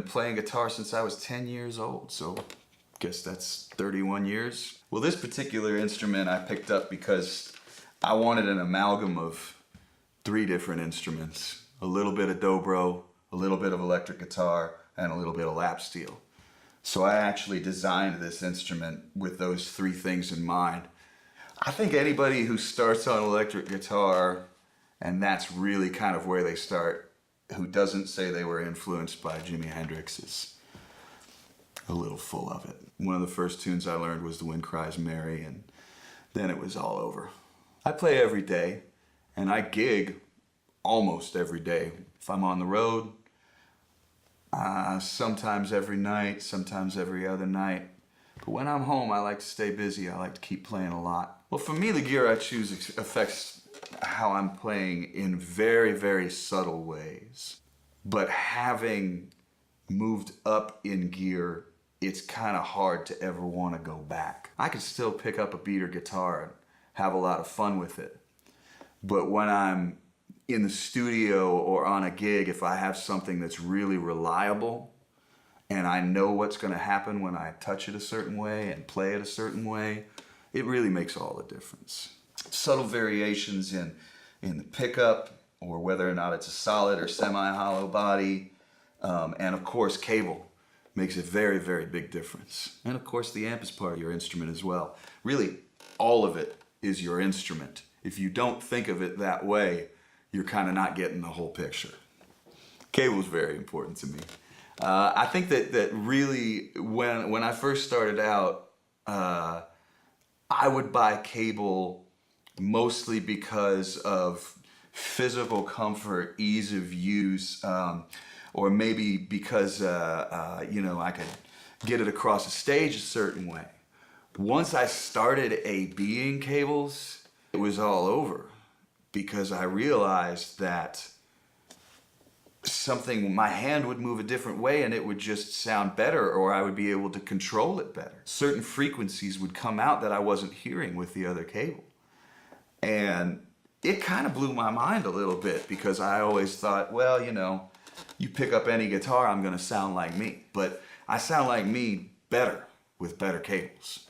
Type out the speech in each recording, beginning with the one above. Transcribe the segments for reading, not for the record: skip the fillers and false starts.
playing guitar since I was 10 years old, so guess that's 31 years. Well, this particular instrument I picked up because I wanted an amalgam of 3 different instruments. A little bit of dobro, a little bit of electric guitar, and a little bit of lap steel. So I actually designed this instrument with those 3 things in mind. I think anybody who starts on electric guitar, and that's really kind of where they start, who doesn't say they were influenced by Jimi Hendrix is a little full of it. One of the first tunes I learned was The Wind Cries Mary, and then it was all over. I play every day, and I gig almost every day. If I'm on the road, sometimes every night, sometimes every other night. But when I'm home, I like to stay busy. I like to keep playing a lot. Well, for me, the gear I choose affects how I'm playing in very, very subtle ways. But having moved up in gear, it's kind of hard to ever want to go back. I can still pick up a beater guitar and have a lot of fun with it. But when I'm in the studio or on a gig, if I have something that's really reliable and I know what's going to happen when I touch it a certain way and play it a certain way, it really makes all the difference. Subtle variations in the pickup, or whether or not it's a solid or semi-hollow body, and of course cable makes a very, very big difference. And of course the amp is part of your instrument as well. Really, all of it is your instrument. If you don't think of it that way, you're kind of not getting the whole picture. Cable is very important to me. I think that really, when I first started out, I would buy cable mostly because of physical comfort, ease of use, or maybe because you know, I could get it across the stage a certain way. Once I started ABing cables, it was all over, because I realized that my hand would move a different way and it would just sound better, or I would be able to control it better. Certain frequencies would come out that I wasn't hearing with the other cable. And it kind of blew my mind a little bit, because I always thought, well, you know, you pick up any guitar, I'm gonna sound like me. But I sound like me better with better cables.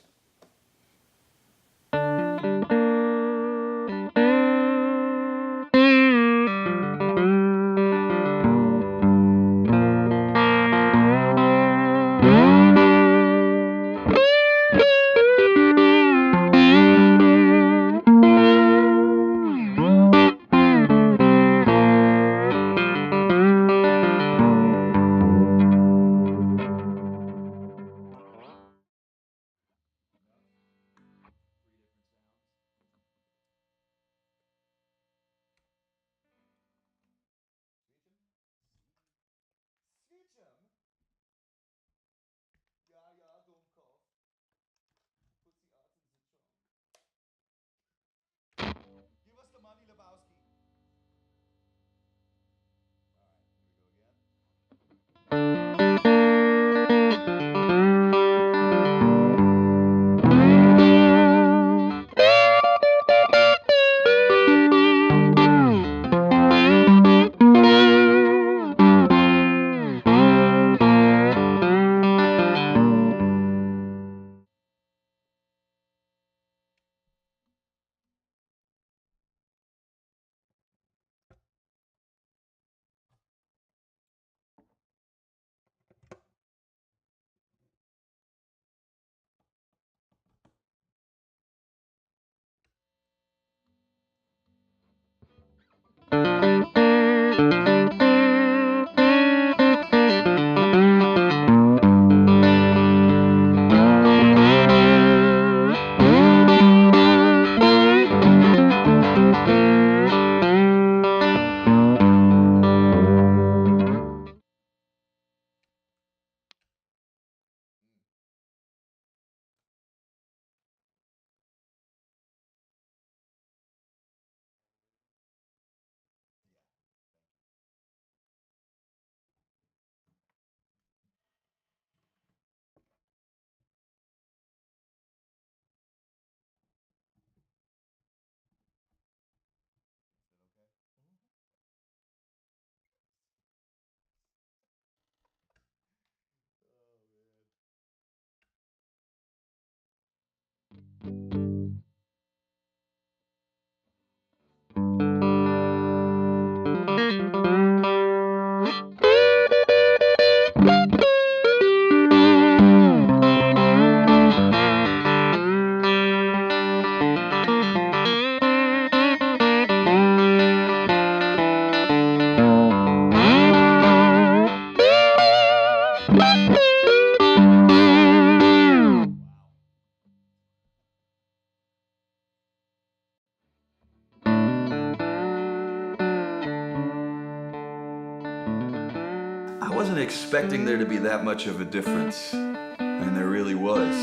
I wasn't expecting there to be that much of a difference, and there really was.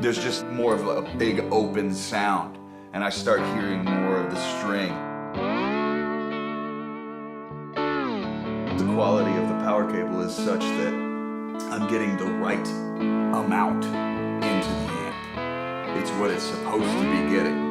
There's just more of a big open sound, and I start hearing more of the string. The quality of the power cable is such that I'm getting the right amount into the amp. It's what it's supposed to be getting.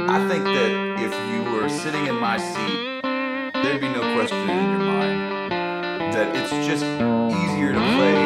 I think that if you were sitting in my seat, there'd be no question in your mind that it's just easier to play